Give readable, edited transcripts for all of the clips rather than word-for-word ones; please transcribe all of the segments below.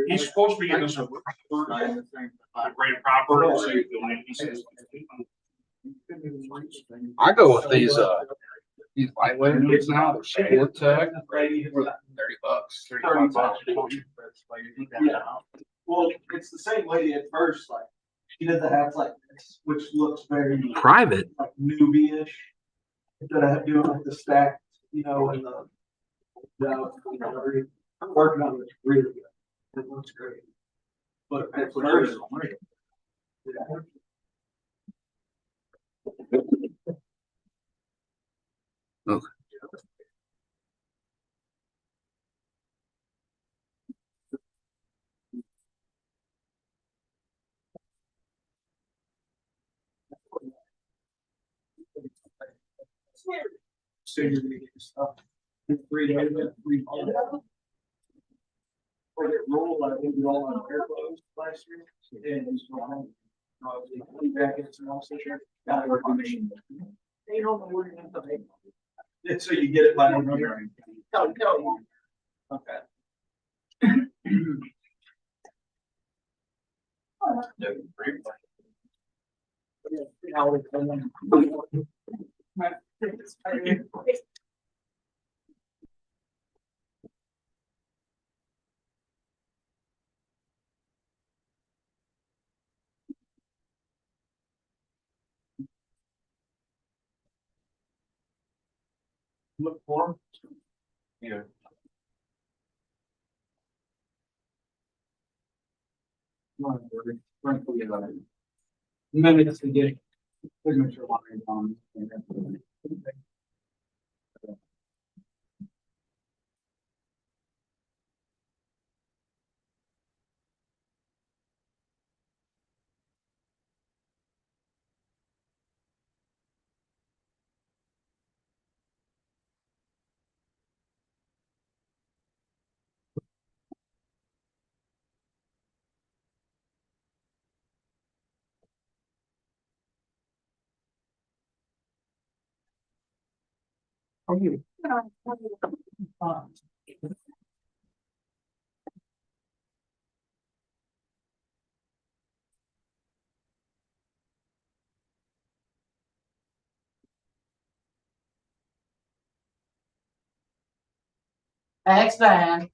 He's supposed to be getting us a great proper. So he says, I go with these lightweight boots now. They're Sport Tech. $30. Well, it's the same lady at first, like, she did the hats like this, which looks very Private. like newbie-ish. Instead of doing like the stack, and I'm working on it really good. It looks great. But at first, yeah. Okay. So you're gonna get your stuff in 3 days, 3 days. Or it rolled, I think, roll on air clothes last year. And it's wrong. Back in some else this year. Got it working machine. They don't know where you're gonna pay. So you get it by November. Tell you. Okay. Look for them. Yeah. Minutes to get signature line on. How are you? Thanks, Van.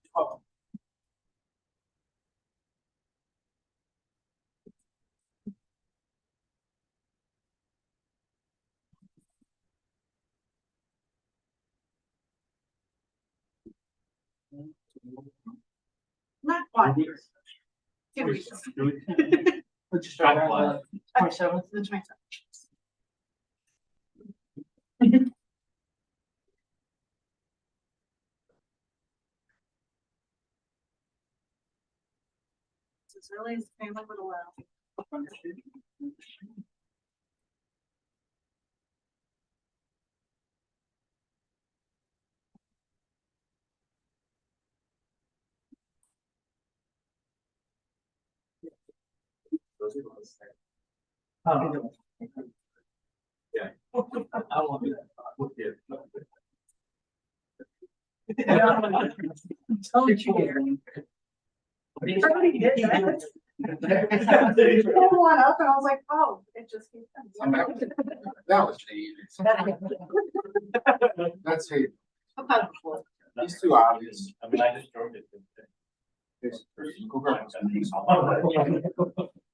Not quite. 2 weeks. Let's just try that. 27th to the 27th. As early as family would allow. Yeah. I won't do that. Told you. Everybody did that. I pulled one up and I was like, oh, it just keeps. That was the easiest. That's it. It's too obvious. I mean, I just drove it.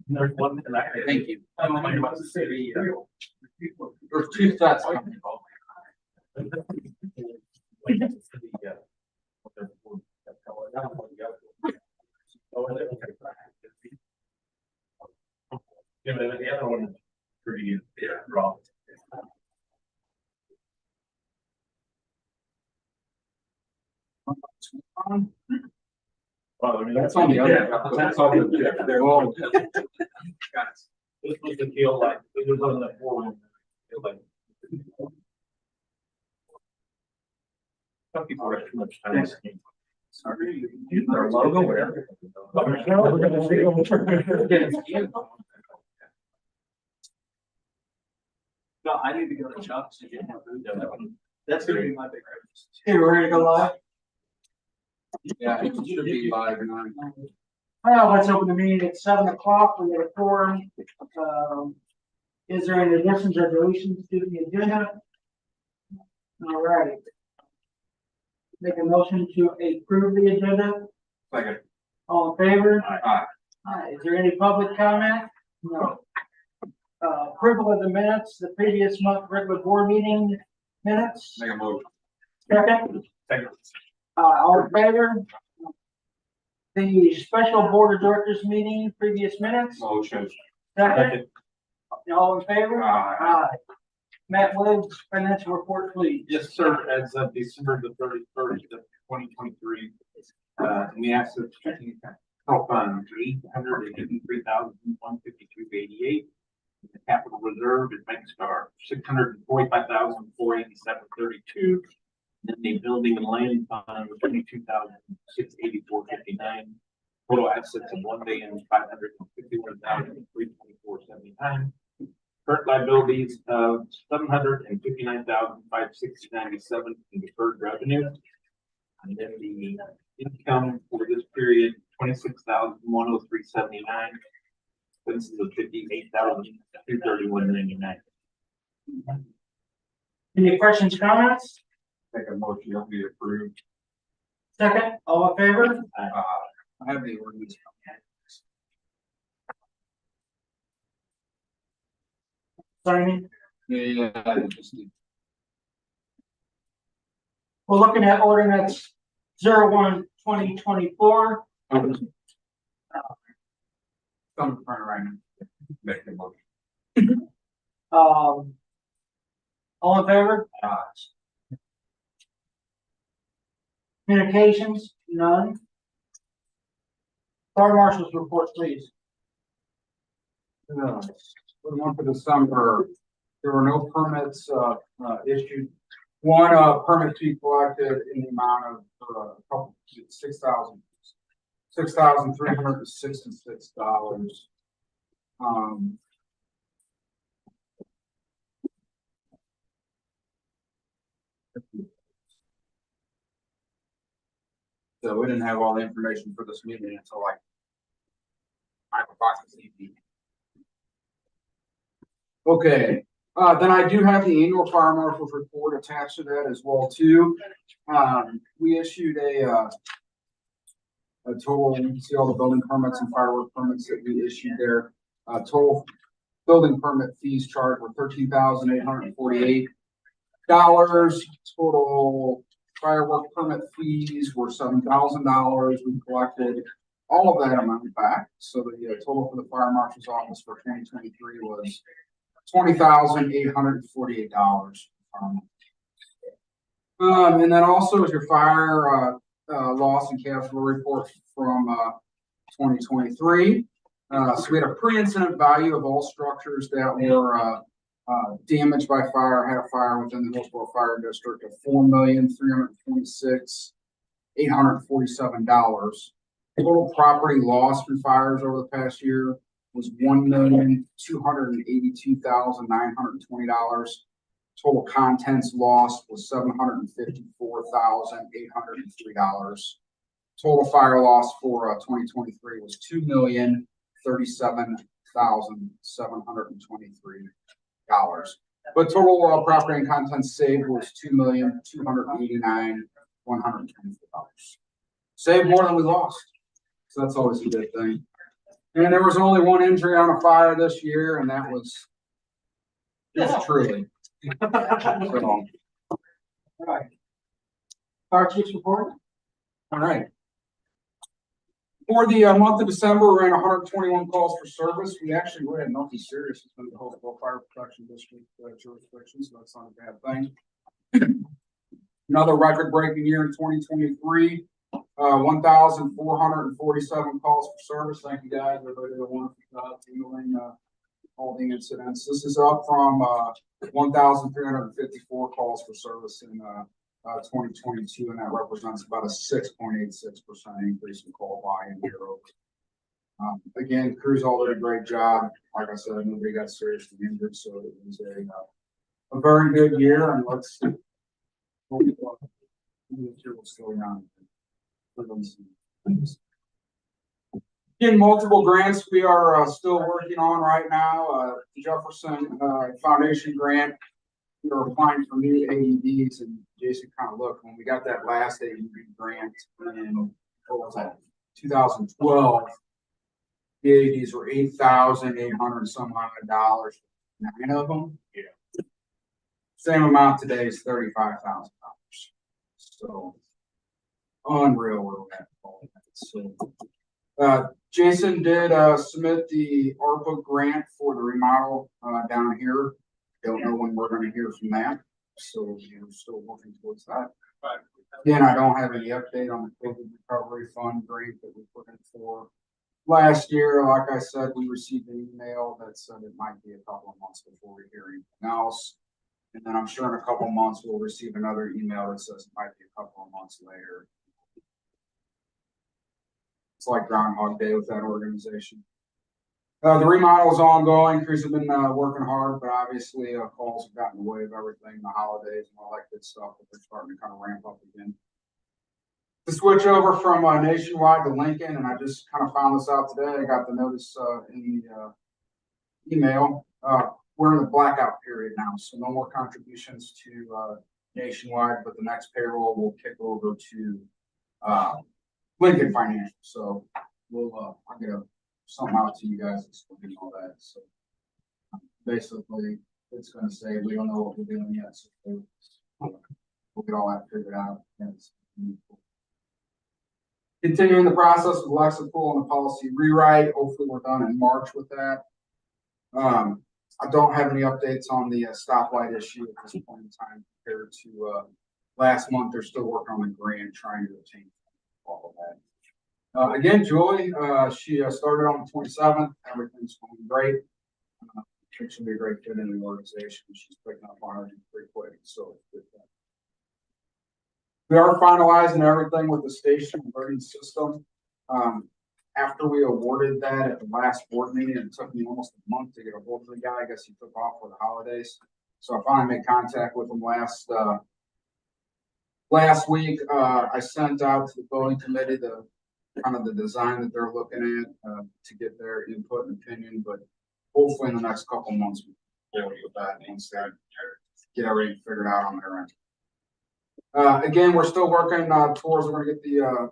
There's one. Thank you. There's There's two sets. Yeah, but the other one is pretty raw. Well, I mean, That's on the other. That's on the. They're all. This was the feel like, it was on the four. Some people are too much time. Sorry. Their logo, whatever. No, I need to go to Chuck's to get my food. That's gonna be my big. Hey, we're gonna go live. Yeah, it should be live now. Well, let's open the meeting at 7 o'clock. We have a forum. Is there any additions or deletions to the agenda? All right. Make a motion to approve the agenda. Second. All in favor? Aye. Is there any public comment? No. Approval of the minutes, the previous month regular board meeting minutes. Make a motion. Second. Second. All in favor? The special board of directors meeting, previous minutes. Motion. Second. All in favor? Aye. Matt Woods, financial report, please. Yes, sir. As of December the 31st of 2023, in the assets checking account, health fund, $883,152.88. The capital reserve is Bank Star, $645,487.32. Then the building and land fund, $22,684.59. Total assets of $1,551,324.79. Current liabilities of $759,560.97 in deferred revenue. And then the income for this period, $26,103.79. Expenses of $58,231.99. Any questions, comments? Make a motion that we approve. Second, all in favor? I have the ordinance. Signing. Yeah, I just need. We're looking at ordinance 01-2024. Come in front right now. Make the motion. All in favor? Communications, none. Fire marshal's report, please. For the month of December, there were no permits issued. One permit fee collected in the amount of $6,366. So we didn't have all the information for this meeting until like 5 o'clock this evening. Okay, then I do have the annual fire marshal's report attached to that as well too. We issued a total, you can see all the building permits and firework permits that we issued there. Total building permit fees charged were $13,848. Total firework permit fees were $7,000. We collected all of that amount back. So the total for the fire marshal's office for 2023 was $20,848. And then also is your fire loss and casualty report from 2023. So we had a pre-incident value of all structures that were damaged by fire, had a fire within the Hillsborough Fire District of $4,326,847. Total property loss from fires over the past year was $1,282,920. Total contents lost was $754,803. Total fire loss for 2023 was $2,037,723. But total property and contents saved was $2,289,124. Saved more than we lost, so that's always a good thing. And there was only one injury on a fire this year, and that was just truly. So, All right. Fire chief's report. all right. For the month of December, we ran 121 calls for service. We actually had nothing serious within the Hillsborough Fire Protection District jurisdiction, so that's not a bad thing. Another record-breaking year in 2023. 1,447 calls for service. Thank you guys. Everybody did a wonderful job handling all the incidents. This is up from 1,354 calls for service in 2022, and that represents about a 6.86% increase in call volume year over. Again, crews all did a great job. Like I said, nobody got seriously injured, so it was a very good year. And let's see. We'll slow down. In multiple grants we are still working on right now, Jefferson Foundation grant. We were applying for new AEDs and Jason kind of looked, when we got that last AED grant in, what was that, 2012. The AEDs were $8,800 some odd dollars, 9 of them. Yeah. Same amount today is $35,000. So unreal where we're at. So, Jason did submit the ARPA grant for the remodel down here. Don't know when we're going to hear from that, so we're still working towards that. Again, I don't have any update on the COVID recovery fund grant that we put in for last year. Like I said, we received an email that said it might be a couple of months before we hear anything else. And then I'm sure in a couple of months, we'll receive another email that says it might be a couple of months later. It's like Groundhog Day with that organization. The remodel is ongoing. Crews have been working hard, but obviously calls have gotten in the way of everything, the holidays and all that good stuff, but they're starting to kind of ramp up again. To switch over from Nationwide to Lincoln, and I just kind of found this out today. I got the notice in the email. We're in the blackout period now, so no more contributions to Nationwide, but the next payroll will kick over to Lincoln Financial. So we'll I'll get something out to you guys explaining all that. So basically, it's going to say we don't know what we're doing yet, so we'll get all that figured out. Continuing the process with Lexipol and the policy rewrite. Hopefully, we're done in March with that. I don't have any updates on the stoplight issue at this point in time compared to last month. They're still working on the grant, trying to obtain all of that. Again, Julie, she started on the 27th. Everything's going great. I think she'll be a great fit in the organization. She's picking up on everything pretty quick. So we are finalizing everything with the station alerting system. After we awarded that at the last board meeting, it took me almost a month to get a hold of the guy. I guess he took off for the holidays. So I finally made contact with him last week. I sent out to the building committee the kind of the design that they're looking at to get their input and opinion, but hopefully in the next couple months we'll be with that once they get everything figured out on their end. Again, we're still working towards, we're going to get the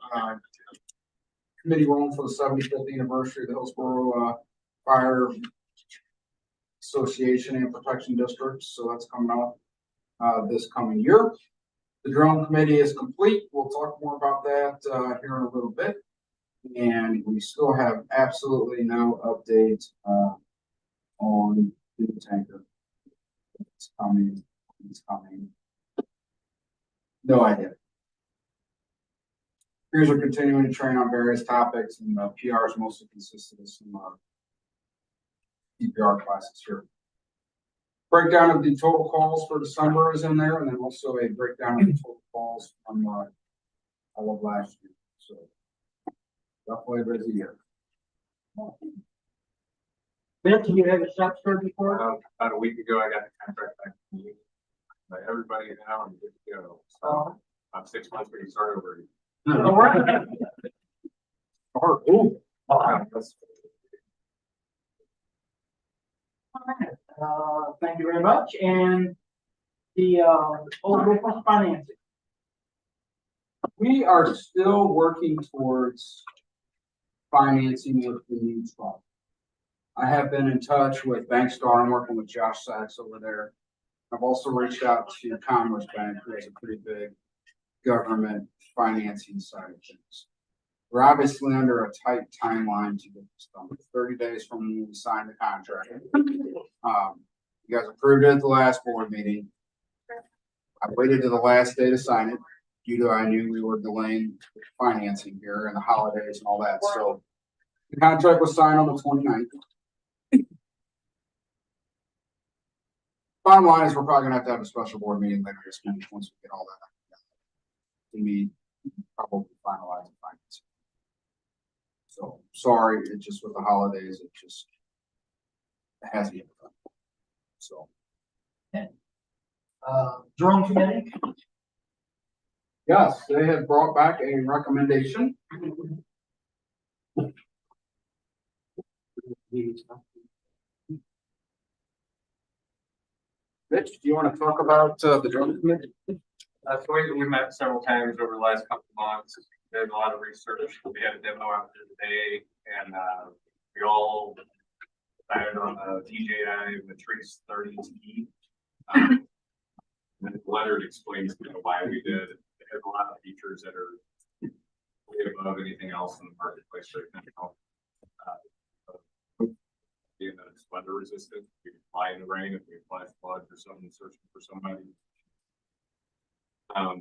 committee rolling for the 75th anniversary of the Hillsborough Fire Association and Protection District. So that's coming up this coming year. The drone committee is complete. We'll talk more about that here in a little bit. And we still have absolutely no update on the tanker. It's coming. It's coming. No idea. Crews are continuing to train on various topics, and PRs mostly consisted of some CPR classes here. Breakdown of the total calls for December is in there, and then also a breakdown of the total calls from all of last year. So definitely a busy year. Bill, do you have a shop store before? About a week ago, I got the contract back from you. But everybody now I'm good to go. So I'm 6 months ready to start over. All right. Ooh. Thank you very much. And the old business financing. We are still working towards financing with the new truck. I have been in touch with Bankstar. I'm working with Josh Sachs over there. I've also reached out to Commerce Bank, who has a pretty big government financing side of things. We're obviously under a tight timeline to get this done. 30 days from when we signed the contract. You guys approved it at the last board meeting. I waited to the last day to sign it due to I knew we were delaying financing here and the holidays and all that. So the contract was signed on the 29th. Bottom line is we're probably gonna have a special board meeting later this week once we get all that. To me, probably finalize the financing. So sorry, it just with the holidays, it hasn't been done. So Drone committee. Yes, they have brought back a recommendation. Mitch, do you want to talk about the drone committee? So we met several times over the last couple of months, did a lot of research, we had a demo out there today, and, we all decided on the DJI Matrice 30T. And the letter explains why we did, it has a lot of features that are way above anything else in the marketplace right now. Being that it's weather resistant, you can fly in the rain if we flash flood or something, searching for somebody.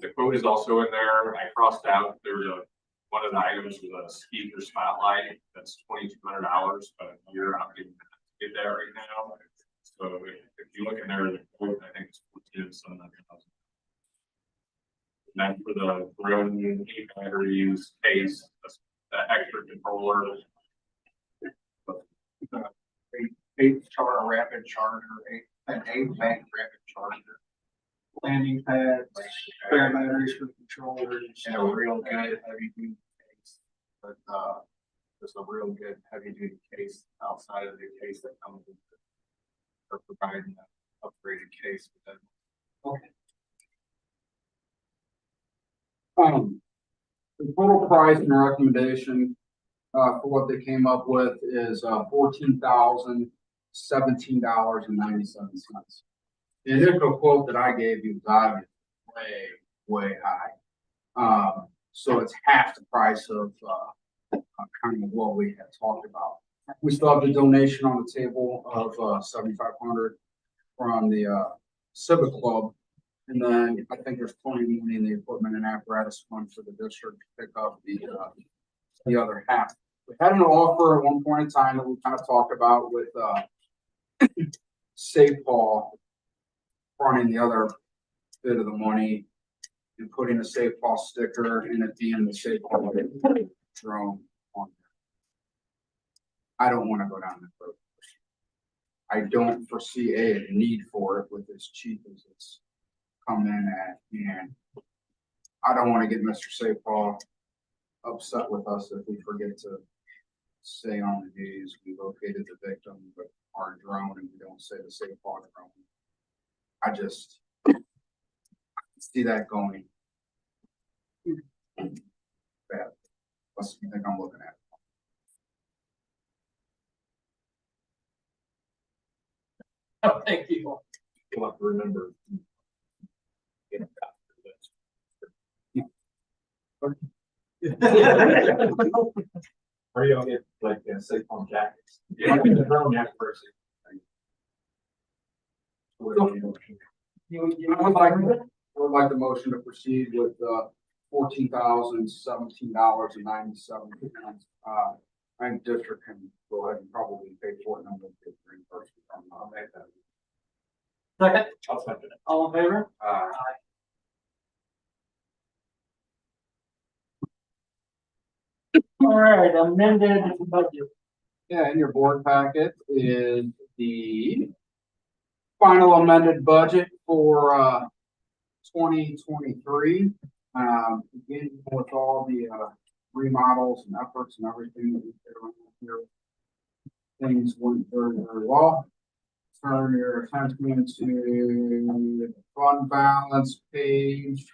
The quote is also in there. I crossed out, one of the items was a speaker spotlight. That's $2,200, but you're not getting to get that right now. So if you look in there, the quote, I think it's 14 some $1,000. And then for the drone batteries case, the extra controller. Rapid charger, an 8-bank rapid charger. Landing pad, spare batteries for controllers, and a real good heavy duty case. But, just a real good heavy duty case outside of the case that comes with it. Or providing an upgraded case with that. Okay. The total price and recommendation for what they came up with is $14,017.97. The initial quote that I gave you was obviously way high. So it's half the price of kind of what we had talked about. We still have the donation on the table of $7,500 from the Civic Club. And then I think there's plenty of money in the equipment and apparatus fund for the district to pick up the other half. We had an offer at one point in time that we kind of talked about with St. Paul fronting the other bit of the money and putting a St. Paul sticker and it being the St. Paul drone on there. I don't want to go down that road. I don't foresee a need for it with as cheap as it's come in at, and I don't want to get Mr. St. Paul upset with us if we forget to say on the news we located the victim with our drone and we don't say the St. Paul drone. I just see that going bad. Unless you think I'm looking at it. Oh, thank you. You'll have to remember. Are you gonna get like safe home jackets? Yeah. The drone jacket first. I would like the motion to proceed with $14,017.97. I think district can go ahead and probably pay for it and then get reimbursed from that. Second, I'll second it. all in favor? All right, amended budget. Yeah, in your board packet is the final amended budget for 2023. Beginning with all the remodels and efforts and everything that we did around here. Things went very well. Turn your attention to the fund balance page.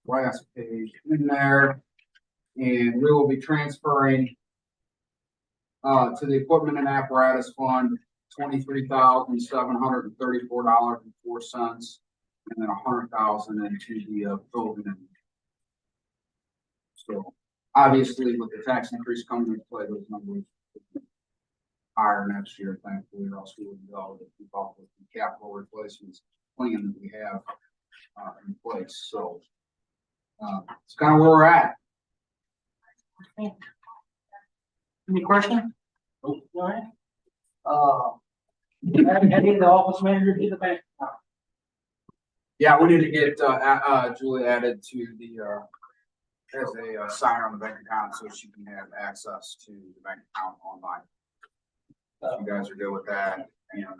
Last page in there. And we will be transferring to the equipment and apparatus fund, $23,734.04, and then $100,000 into the building. So obviously with the tax increase coming into play, those numbers higher next year, thankfully, or else we wouldn't go to keep up with the capital replacements plan that we have in place. So it's kind of where we're at. Any question? All right. Heading the office manager to the bank. Yeah, we need to get Julie added to the as a signer on the bank account so she can have access to the bank account online. If you guys are good with that, you know.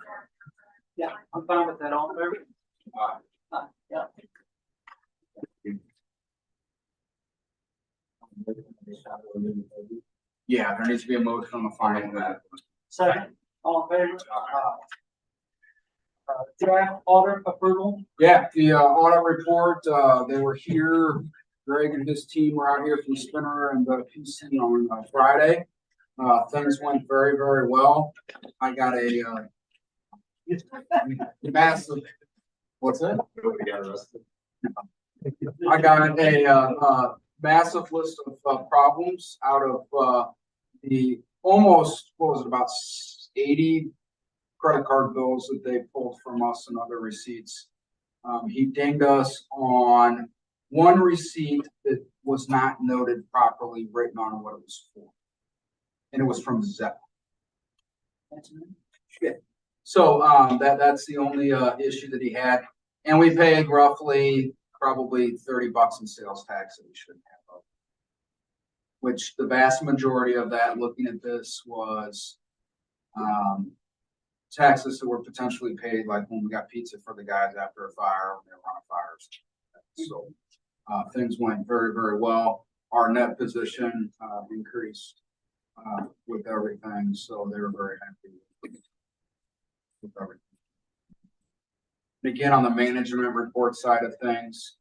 Yeah, I'm fine with that. All in favor? Yeah. Yeah, there needs to be a motion on the final that. Second, all in favor? Draft audit approval. Yeah, the audit report, they were here, Greg and his team were out here from Spinner and the PC on Friday. Things went very, very well. I got a massive, what's that? I got a massive list of problems out of the almost, what was it, about 80 credit card bills that they pulled from us and other receipts. He dinged us on one receipt that was not noted properly written on what it was for. And it was from Zep. So that's the only issue that he had. And we paid roughly probably $30 in sales tax that we shouldn't have. Which the vast majority of that, looking at this, was taxes that were potentially paid, like when we got pizza for the guys after a fire, when they were on fires. So things went very, very well. Our net position increased with everything, so they were very happy with everything. Again, on the management report side of things,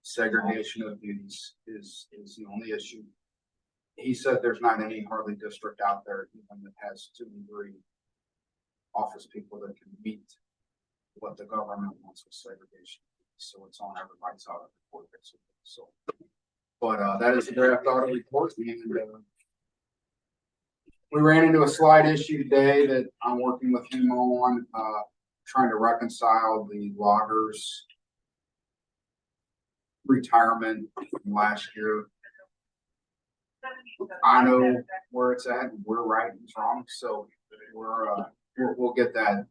segregation of duties is the only issue. He said there's not any Harley district out there even that has 2 and 3 office people that can meet what the government wants with segregation. So it's on everybody's audit report, basically. So, but that is the draft audit report. We ran into a slight issue today that I'm working with him on, trying to reconcile the loggers retirement from last year. I know where it's at, we're right and wrong, so we'll get that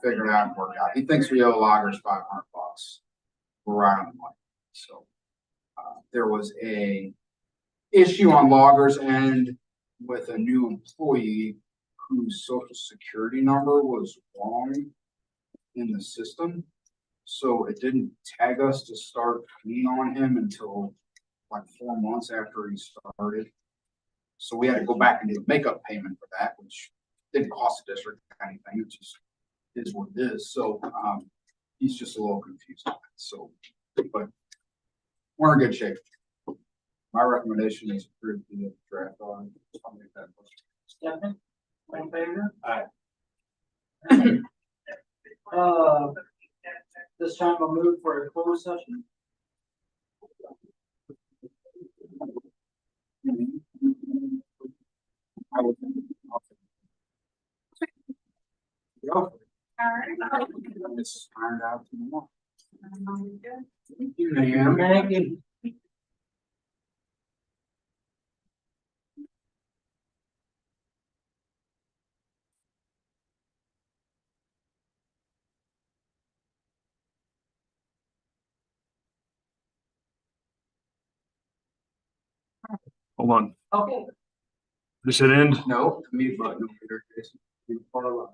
figured out and worked out. He thinks we owe loggers $500. We're right on the money. So there was a issue on loggers end with a new employee whose social security number was wrong in the system. So it didn't tag us to start paying on him until like 4 months after he started. So we had to go back and do a makeup payment for that, which didn't cost the district anything. It just is what it is. So he's just a little confused on it. So, but we're in good shape. My recommendation is approve the draft on. Stephanie, all in favor? Aye. This time we'll move for a closed session. Go. Alright. It's ironed out tomorrow. Good. Thank you, ma'am. Thank you. Hold on, Okay. does it end? No, the mute button over there, Jason. You're far left.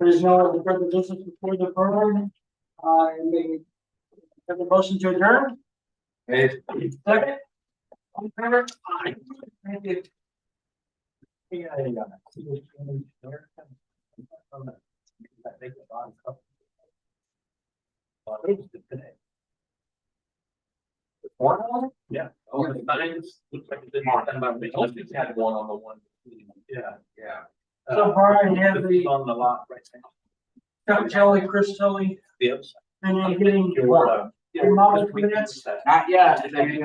There's no other further business before the board. Have a motion to adjourn? Second? All in favor? Aye. Thank you. Yeah. Oh, the signs, looks like it didn't want them, but they only had one on the one. Yeah, yeah. So Brian, you have the On the lot right Chuck Jelly, Chris Tully, now. and you're getting Your, your model minutes. Not yet, they,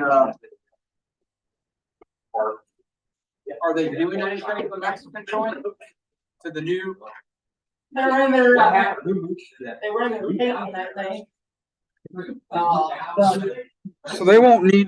are they doing anything with the Mexican joint? To the new? They're in there. What happened? Who moved that? They were in there painting that thing. So they won't need